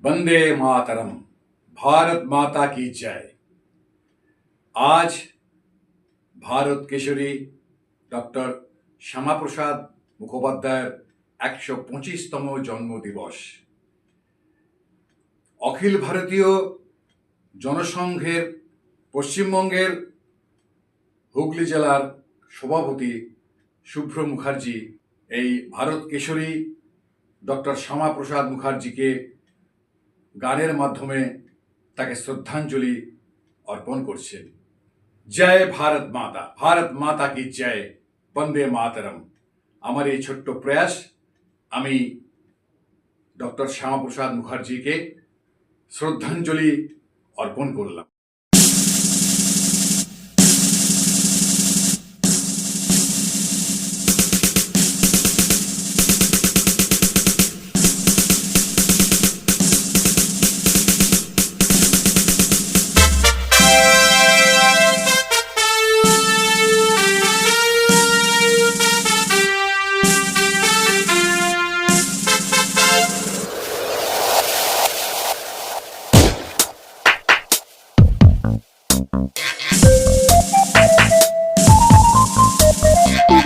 वंदे मातरम। भारत माता की जय। आज भारत केशरी डॉक्टर श्यामाप्रसाद मुखोपाध्यायर 125तम जन्म दिवस। अखिल भारतीय जनसंघेर पश्चिमबंगेर हुगली जिलार सभापति शुभ्र मुखार्जी এই भारत केशरी डॉक्टर श्यामाप्रसाद मुखार्जी के गानेर माध्यमे ताके श्रद्धांजलि अर्पण करছেন। जय भारत माता, भारत माता की जय, वंदे मातरम। আমার এই ছোট্ট প্রয়াস আমি ডক্টর শ্যামাপ্রসাদ মুখার্জিকে শ্রদ্ধাঞ্জলি অর্পণ করলাম।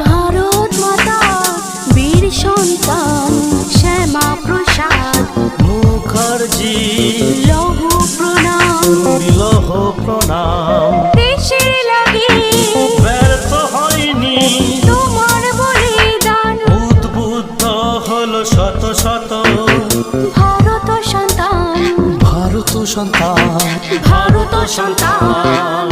भारत माता वीर सन्तान श्यामाप्रसाद मुखार्जी लौह प्रणाम देशेर लागे ব্যর্থ হয়নি তোমার বলিদান উদ্বুদ্ধ হলো শত শত भारत सन्तान ভারত সন্তান भारत सन्तान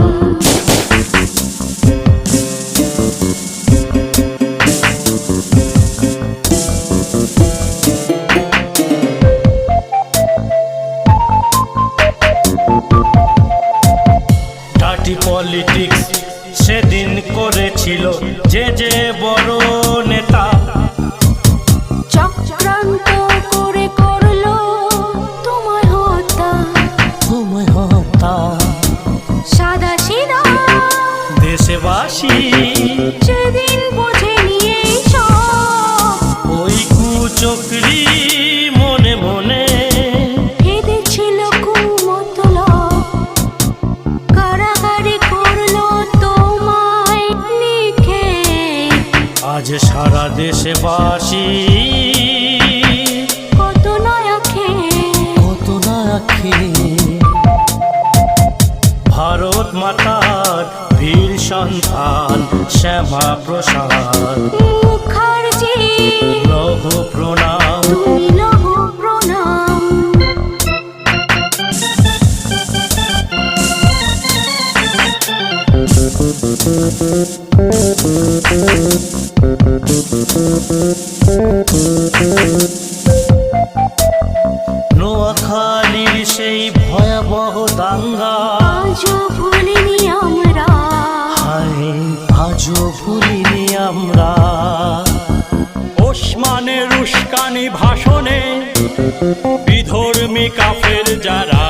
ডাটি পলিটিক্স সেদিন করেছিল যে যে বড় নেতা চক্রান্ত করে করলো তোমায় হত্যা সাদা সিধা দেশবাসী সেদিন বোঝে নিয়ে সব ওই কুচক্রি মনে মনে হেদেছিল কুমতলব কারাগারে করলো তোমায় লিখে আজ সারা দেশবাসী কত নয়াখে ভারত মাতার বীর সন্তান শ্যামাপ্রসাদ মুখার্জি লৌহ প্রণাম তুমি লৌহ প্রণাম নোয়াখালীর সেই ভয়াবহ দাঙ্গা আজও ভুলিনি আমরা হায় আজও ভুলিনি আমরা ওসমানের উস্কানি ভাষণে বিধর্মী কাফের যারা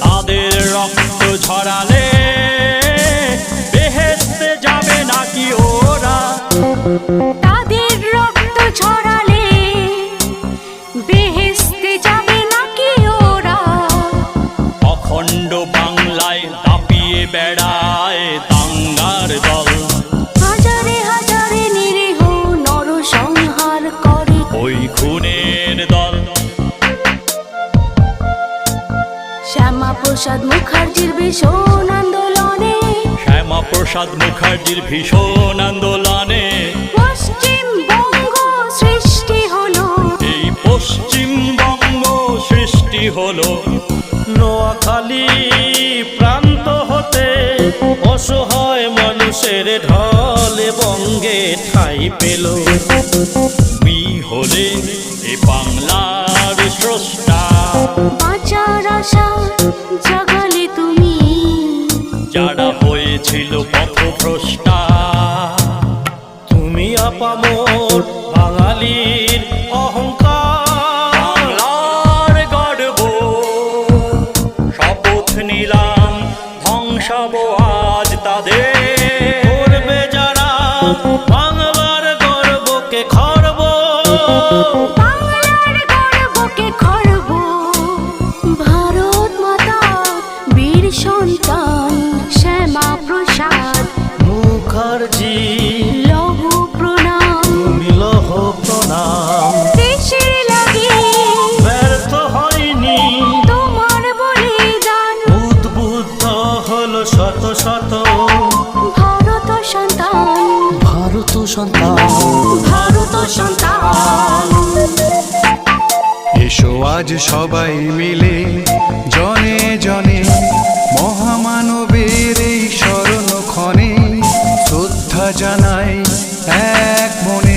তাদের রক্ত ঝরালে বেহেশতে যাবে নাকি ওরা তাদের রক্ত ঝরালে বেহেশতে যাবে নাকি ওরা অখণ্ড বাংলায় দাপিয়ে বেড়ায় দাঙ্গার দল হাজারে হাজারে নিরীহ নরসংহার করে ওই খুনের দল শ্যামাপ্রসাদ মুখার্জির ভীষণ আন্দোলনে শ্যামাপ্রসাদ মুখার্জির ভীষণ আন্দোলনে পশ্চিমবঙ্গ সৃষ্টি হলো এই পশ্চিমবঙ্গ সৃষ্টি হলো নোয়াখালী প্রান্ত হতে অসহায় মানুষের ঢলে বঙ্গে ঠাঁই পেল তুমি হলে এ বাংলার স্রষ্টা বাঁচার আশা জাগালে তুমি যারা হয়েছিল পথভ্রষ্টা তুমি আপামর বাঙালির অহংকার বাংলার গর্ব শপথ নিলাম ধ্বংসাবো আজ তাদের করবে যারা বাংলার গর্বকে খর্ব বাংলার গর্বকে খর্ব এসো আজ সবাই মিলে জনে জনে মহামানবের এই স্মরণ ক্ষণে শ্রদ্ধা জানাই এক মনে।